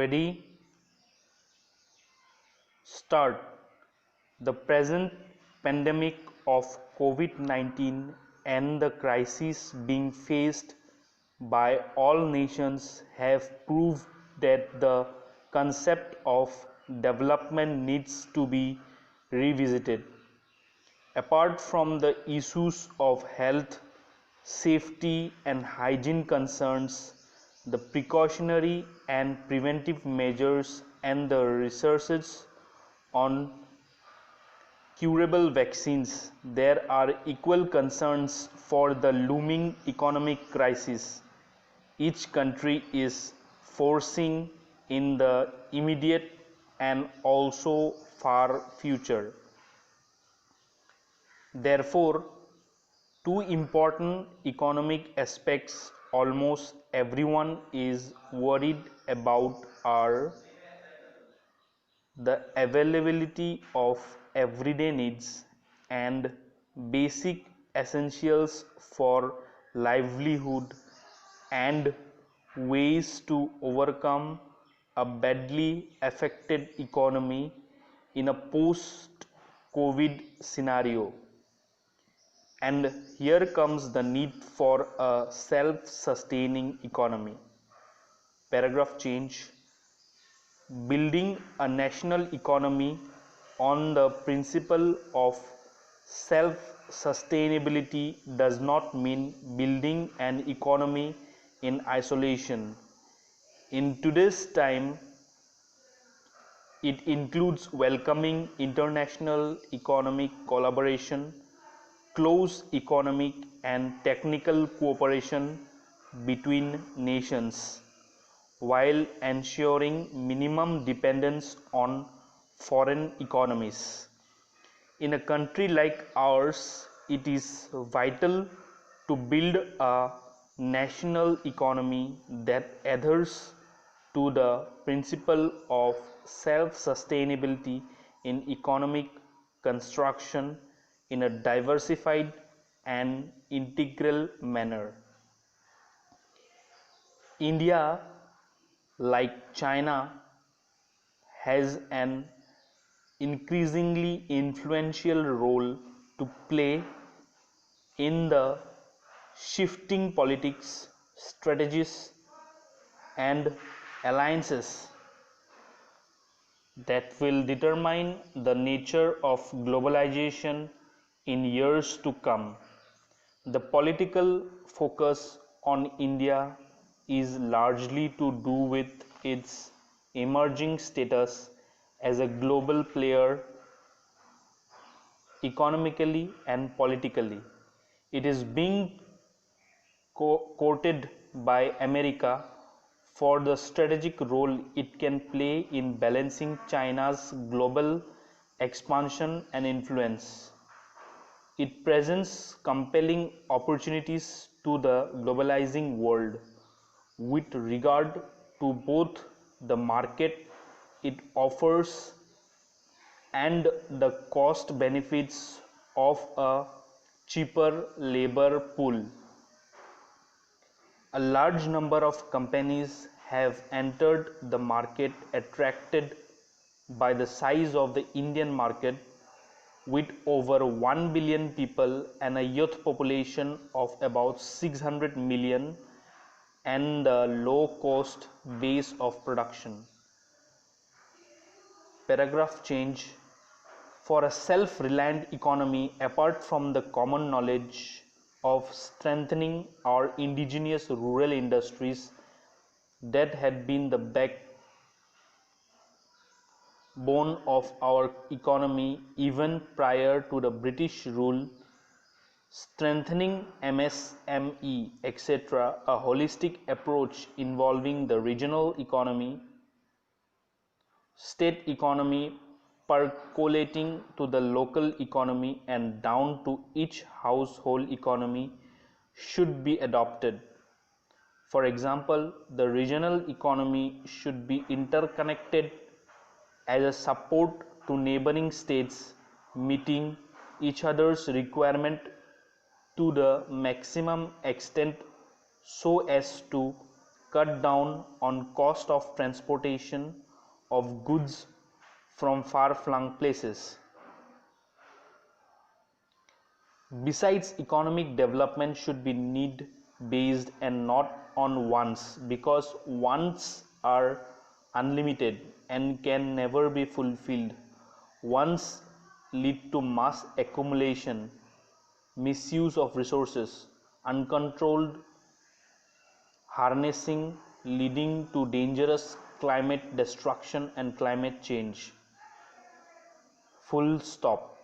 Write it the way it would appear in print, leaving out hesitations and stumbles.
Ready? Start. The present pandemic of COVID-19 and the crisis being faced by all nations have proved that the concept of development needs to be revisited. Apart from the issues of health, safety and hygiene concerns, the precautionary and preventive measures and the researches on curable vaccines, there are equal concerns for the looming economic crisis each country is foreseeing in the immediate and also far future. Therefore, two important economic aspects almost everyone is worried about are the availability of everyday needs and basic essentials for livelihood and ways to overcome a badly affected economy in a post COVID scenario. And here comes the need for a self sustaining economy. Paragraph change. Building a national economy on the principle of self-sustainability does not mean building an economy in isolation. In today's time, it includes welcoming international economic collaboration, close economic and technical cooperation between nations, while ensuring minimum dependence on foreign economies. In a country like ours, it is vital to build a national economy that adheres to the principle of self-sustainability in economic construction in a diversified and integral manner. India, like China, has an increasingly influential role to play in the shifting politics, strategies, and alliances that will determine the nature of globalization in years to come. The political focus on India is largely to do with its emerging status as a global player economically and politically. It is being courted by America for the strategic role it can play in balancing China's global expansion and influence. It presents compelling opportunities to the globalizing world with regard to both the market it offers and the cost benefits of a cheaper labor pool. A large number of companies have entered the market attracted by the size of the Indian market with over 1 billion people and a youth population of about 600 million and the low cost base of production. Paragraph change. For a self-reliant economy, apart from the common knowledge of strengthening our indigenous rural industries that had been the backbone of our economy even prior to the British rule, strengthening MSME, etc., a holistic approach involving the regional economy, state economy, percolating to the local economy and down to each household economy should be adopted. For example, the regional economy should be interconnected as a support to neighboring states, meeting each other's requirement to the maximum extent so as to cut down on cost of transportation of goods from far-flung places. Besides, economic development should be need-based and not on wants, because wants are unlimited and can never be fulfilled. Wants lead to mass accumulation, misuse of resources, uncontrolled harnessing, leading to dangerous climate destruction and climate change. Full stop.